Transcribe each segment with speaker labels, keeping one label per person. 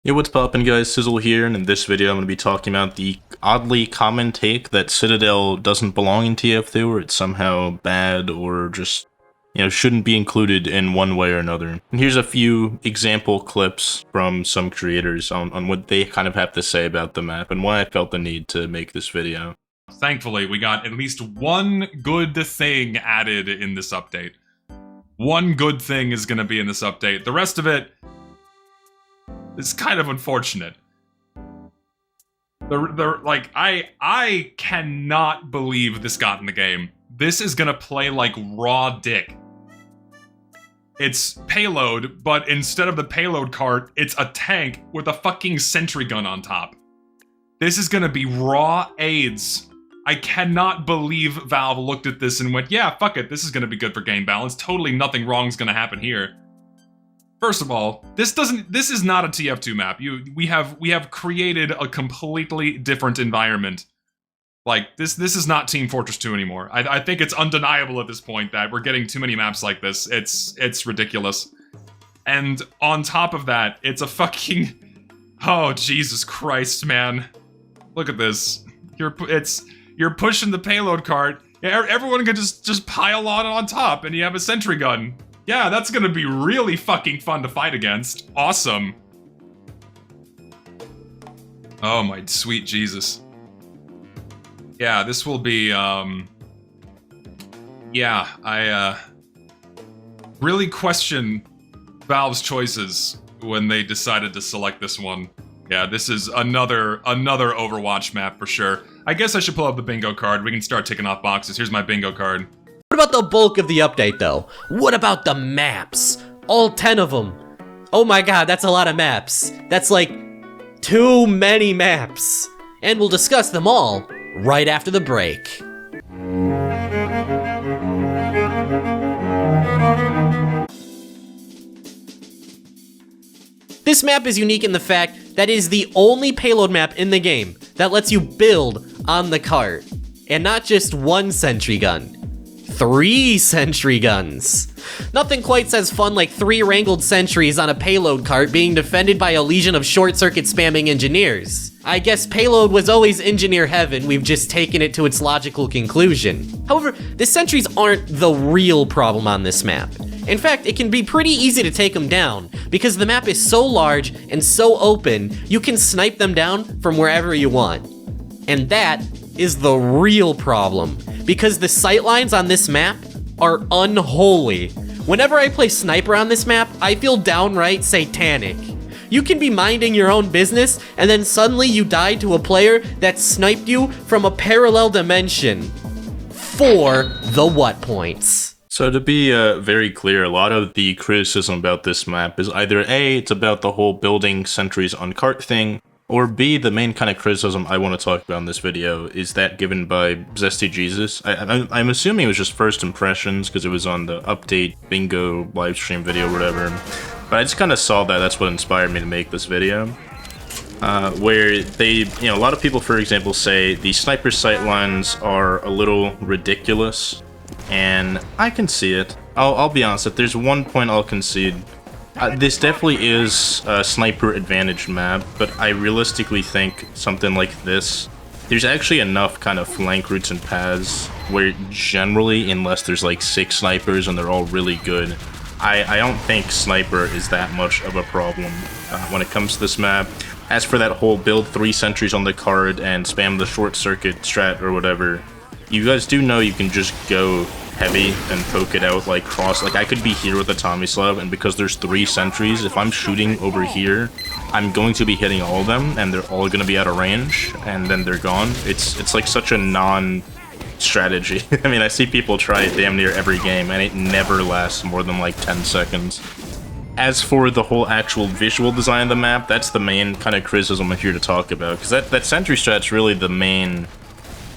Speaker 1: Yo, what's poppin' guys, Sizzle here, and in this video I'm going to be talking about the oddly common take that Citadel doesn't belong in TF2, or it's somehow bad, or just, shouldn't be included in one way or another. And here's a few example clips from some creators on what they kind of have to say about the map, and why I felt the need to make this video.
Speaker 2: Thankfully, we got at least one good thing added in this update. One good thing is going to be in this update. The rest of it is kind of unfortunate. I cannot believe this got in the game. This is gonna play like raw dick. It's payload, but instead of the payload cart, it's a tank with a fucking sentry gun on top. This is gonna be raw AIDS. I cannot believe Valve looked at this and went, yeah, fuck it, this is gonna be good for game balance. Totally nothing wrong is gonna happen here. First of all, this is not a TF2 map. We have created a completely different environment. Like, this is not Team Fortress 2 anymore. I think it's undeniable at this point that we're getting too many maps like this. It's ridiculous. And on top of that, it's a fucking... Oh, Jesus Christ, man. Look at this. You're pushing the payload cart. Everyone can just pile on top, and you have a sentry gun. Yeah, that's gonna be really fucking fun to fight against. Awesome. Oh my sweet Jesus. Yeah, this will be, yeah, I, really question Valve's choices when they decided to select this one. Yeah, this is another Overwatch map for sure. I guess I should pull up the bingo card. We can start ticking off boxes. Here's my bingo card.
Speaker 3: What about the bulk of the update, though? What about the maps? All 10 of them. Oh my god, that's a lot of maps. That's like too many maps. And we'll discuss them all right after the break. This map is unique in the fact that it is the only payload map in the game that lets you build on the cart. And not just one sentry gun. 3 sentry guns. Nothing quite says fun like 3 wrangled sentries on a payload cart being defended by a legion of short-circuit spamming engineers. I guess payload was always engineer heaven, we've just taken it to its logical conclusion. However, the sentries aren't the real problem on this map. In fact, it can be pretty easy to take them down, because the map is so large and so open, you can snipe them down from wherever you want. And that is the real problem, because the sightlines on this map are unholy. Whenever I play sniper on this map, I feel downright satanic. You can be minding your own business, and then suddenly you die to a player that sniped you from a parallel dimension. For the what points?
Speaker 1: So to be very clear, a lot of the criticism about this map is either A, it's about the whole building sentries on cart thing, or B, the main kind of criticism I want to talk about in this video is that given by Zesty Jesus. I'm assuming it was just first impressions because it was on the update bingo livestream video or whatever. But I just kind of saw that, that's what inspired me to make this video. Where they, a lot of people, for example, say the sniper sightlines are a little ridiculous. And I can see it. I'll be honest, if there's one point I'll concede. This definitely is a sniper advantage map, but I realistically think something like this, there's actually enough kind of flank routes and paths where generally, unless there's like 6 snipers and they're all really good, I don't think sniper is that much of a problem when it comes to this map. As for that whole build 3 sentries on the card and spam the short circuit strat or whatever, you guys do know you can just go heavy and poke it out like cross. Like I could be here with a Tomislav, and because there's 3 sentries, if I'm shooting over here, I'm going to be hitting all of them, and they're all going to be out of range, and then they're gone. It's like such a non-strategy. I mean, I see people try it damn near every game, and it never lasts more than like 10 seconds. As for the whole actual visual design of the map, that's the main kind of criticism I'm here to talk about, because that sentry strat's really the main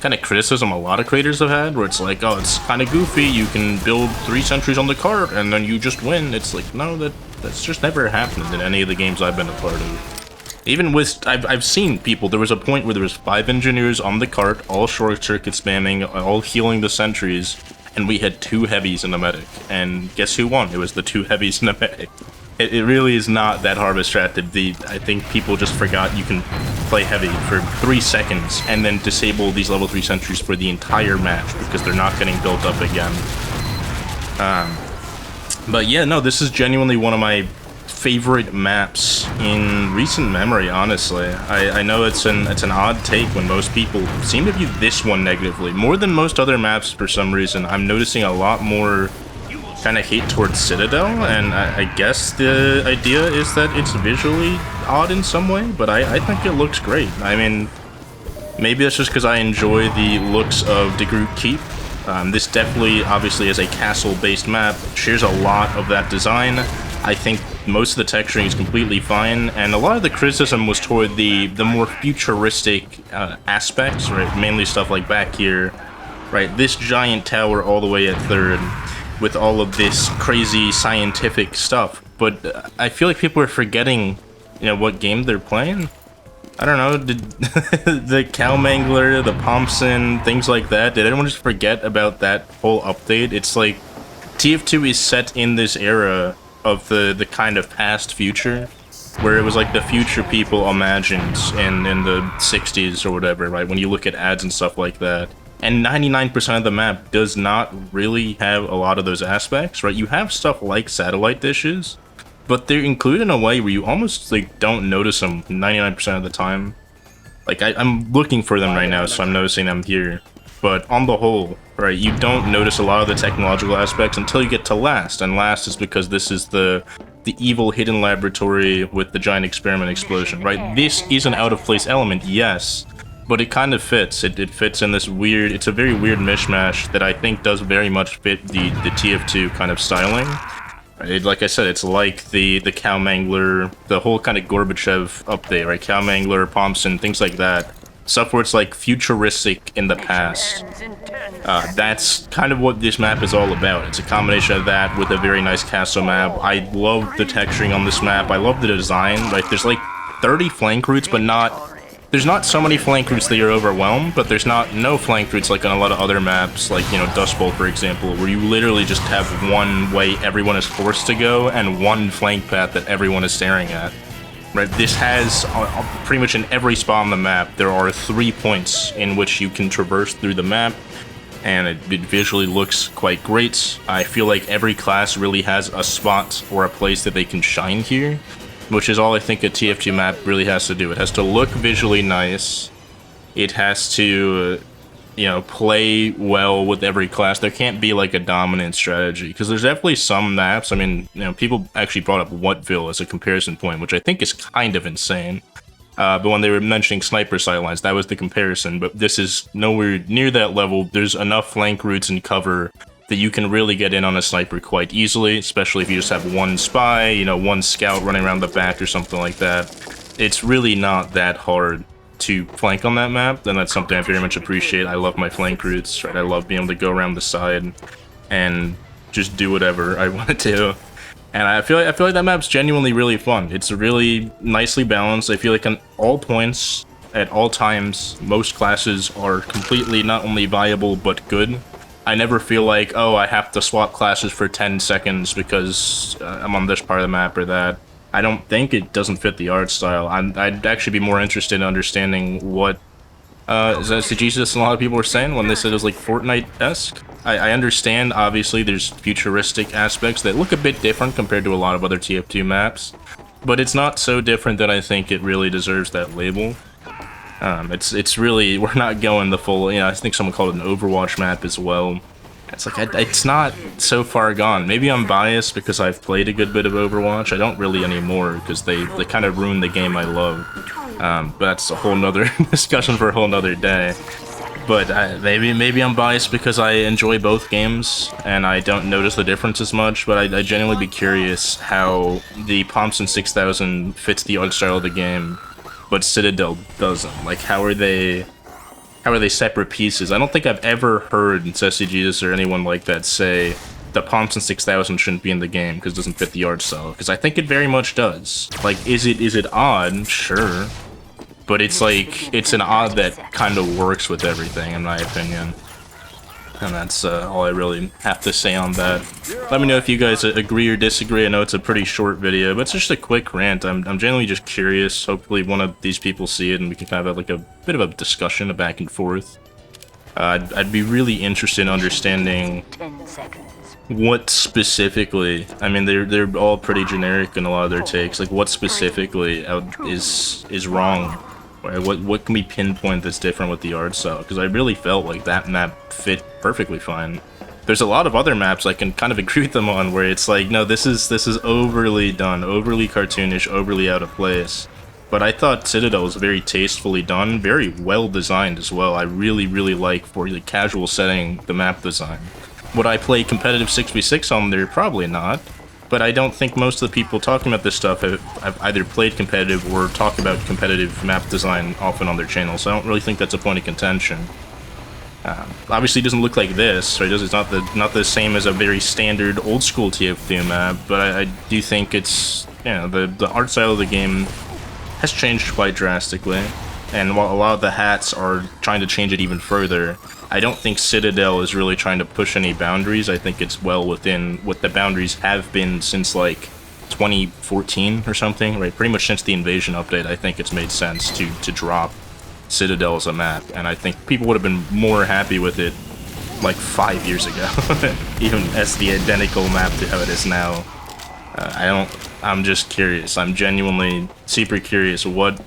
Speaker 1: kind of criticism a lot of creators have had, where it's like, oh, it's kind of goofy, you can build 3 sentries on the cart and then you just win. It's like, no, that's just never happened in any of the games I've been a part of. Even with, I've seen people, there was a point where there was 5 engineers on the cart, all short circuit spamming, all healing the sentries, and we had 2 heavies and a medic. And guess who won? It was the 2 heavies and a medic. It really is not that hard of a strat. I think people just forgot you can play heavy for 3 seconds and then disable these level 3 sentries for the entire match because they're not getting built up again. But yeah, no, this is genuinely one of my favorite maps in recent memory, honestly. I know it's an odd take when most people seem to view this one negatively. More than most other maps for some reason. I'm noticing a lot more kind of hate towards Citadel, and I guess the idea is that it's visually odd in some way, but I think it looks great. I mean, maybe that's just because I enjoy the looks of the group Keep. This definitely, obviously, is a castle-based map, shares a lot of that design. I think most of the texturing is completely fine, and a lot of the criticism was toward the more futuristic aspects, right? Mainly stuff like back here, right? This giant tower all the way at 3rd, with all of this crazy scientific stuff. But I feel like people are forgetting, you know, what game they're playing. I don't know, did the Cow Mangler, the Thompson, things like that, did anyone just forget about that whole update? It's like, TF2 is set in this era of the kind of past future, where it was like the future people imagined in the 60s or whatever, right? When you look at ads and stuff like that. And 99% of the map does not really have a lot of those aspects, right? You have stuff like satellite dishes, but they're included in a way where you almost like don't notice them 99% of the time. Like I'm looking for them right now, so I'm noticing them here. But on the whole, right, you don't notice a lot of the technological aspects until you get to Last, and Last is because this is the evil hidden laboratory with the giant experiment explosion, right? This is an out-of-place element, yes, but it kind of fits. It fits in this weird, it's a very weird mishmash that I think does very much fit the TF2 kind of styling. Like I said, it's like the Cow Mangler, the whole kind of Gorbachev update, right? Cow Mangler, Thompson, things like that. Stuff where it's like futuristic in the past. That's kind of what this map is all about. It's a combination of that with a very nice castle map. I love the texturing on this map. I love the design. Like, there's like 30 flank routes, but there's not so many flank routes that you're overwhelmed, but there's no flank routes like on a lot of other maps, like, you know, Dust Bowl, for example, where you literally just have one way everyone is forced to go and one flank path that everyone is staring at. Right, this has, pretty much in every spot on the map, there are 3 points in which you can traverse through the map, and it visually looks quite great. I feel like every class really has a spot or a place that they can shine here, which is all I think a TF2 map really has to do. It has to look visually nice, it has to, you know, play well with every class. There can't be like a dominant strategy, because there's definitely some maps, I mean, you know, people actually brought up Whatville as a comparison point, which I think is kind of insane. But when they were mentioning sniper sidelines, that was the comparison, but this is nowhere near that level. There's enough flank routes and cover that you can really get in on a sniper quite easily, especially if you just have one spy, you know, one scout running around the back or something like that. It's really not that hard to flank on that map, and that's something I very much appreciate. I love my flank routes, right? I love being able to go around the side and just do whatever I want to. And I feel like that map's genuinely really fun. It's really nicely balanced. I feel like on all points, at all times, most classes are completely not only viable but good. I never feel like, oh, I have to swap classes for 10 seconds because I'm on this part of the map or that. I don't think it doesn't fit the art style. I'd actually be more interested in understanding what Zesty Jesus and a lot of people were saying when they said it was like Fortnite-esque. I understand, obviously, there's futuristic aspects that look a bit different compared to a lot of other TF2 maps, but it's not so different that I think it really deserves that label. It's really, we're not going the full, you know, I think someone called it an Overwatch map as well. It's like, it's not so far gone. Maybe I'm biased because I've played a good bit of Overwatch. I don't really anymore because they kind of ruined the game I love. But that's a whole nother discussion for a whole nother day. But maybe I'm biased because I enjoy both games and I don't notice the difference as much, but I'd genuinely be curious how the Thompson 6000 fits the art style of the game, but Citadel doesn't. Like, how are they separate pieces? I don't think I've ever heard Zesty Jesus or anyone like that say the Thompson 6000 shouldn't be in the game because it doesn't fit the art style, because I think it very much does. Like, is it odd? Sure. But it's like, it's an odd that kind of works with everything, in my opinion. And that's all I really have to say on that. Let me know if you guys agree or disagree. I know it's a pretty short video, but it's just a quick rant. I'm genuinely just curious. Hopefully one of these people see it and we can have like a bit of a discussion, a back and forth. I'd be really interested in understanding what specifically, I mean, they're all pretty generic in a lot of their takes. Like, what specifically is wrong? What can we pinpoint that's different with the art style? Because I really felt like that map fit perfectly fine. There's a lot of other maps I can kind of agree with them on where it's like, no, this is overly done, overly cartoonish, overly out of place. But I thought Citadel was very tastefully done, very well designed as well. I really like, for the casual setting, the map design. Would I play competitive 6v6 on there? Probably not. But I don't think most of the people talking about this stuff have either played competitive or talk about competitive map design often on their channel, so I don't really think that's a point of contention. Obviously it doesn't look like this, right? It's not the same as a very standard old school TF2 map, but I do think it's, you know, the art style of the game has changed quite drastically, and while a lot of the hats are trying to change it even further, I don't think Citadel is really trying to push any boundaries. I think it's well within what the boundaries have been since like 2014 or something, right? Pretty much since the Invasion update, I think it's made sense to drop Citadel as a map, and I think people would have been more happy with it like 5 years ago, even as the identical map to how it is now. I'm just curious. I'm genuinely super curious. What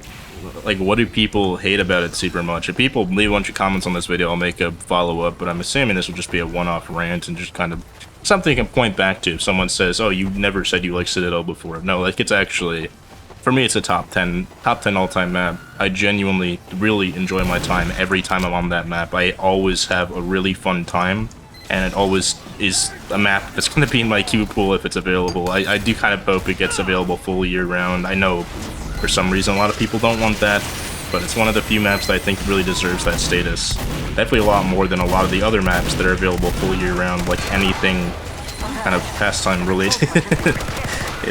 Speaker 1: do people hate about it super much? If people leave a bunch of comments on this video, I'll make a follow-up, but I'm assuming this will just be a one-off rant and just kind of something you can point back to if someone says, oh, you never said you liked Citadel before. No, like, it's actually, for me, it's a top 10 all-time map. I genuinely really enjoy my time every time I'm on that map. I always have a really fun time, and it always is a map that's going to be in my queue pool if it's available. I do kind of hope it gets available full year-round. I know for some reason a lot of people don't want that, but it's one of the few maps that I think really deserves that status. Definitely a lot more than a lot of the other maps that are available full year-round, like anything kind of pastime related.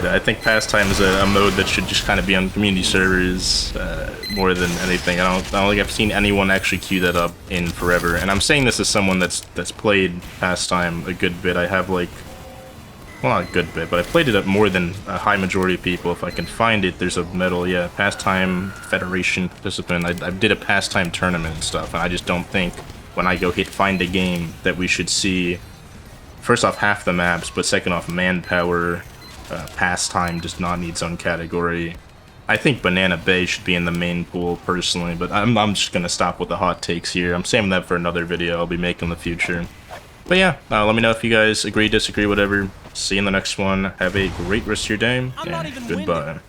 Speaker 1: I think pastime is a mode that should just kind of be on community servers more than anything. I don't think I've seen anyone actually queue that up in forever. And I'm saying this as someone that's played pastime a good bit. I have like, well, not a good bit, but I've played it up more than a high majority of people. If I can find it, there's a medal, yeah, pastime federation participant. I did a pastime tournament and stuff, and I just don't think when I go hit find a game that we should see, first off, half the maps, but second off, manpower. Pastime does not need its own category. I think Banana Bay should be in the main pool personally, but I'm just gonna stop with the hot takes here. I'm saving that for another video I'll be making in the future. But yeah, let me know if you guys agree, disagree, whatever. See you in the next one. Have a great rest of your day, and goodbye.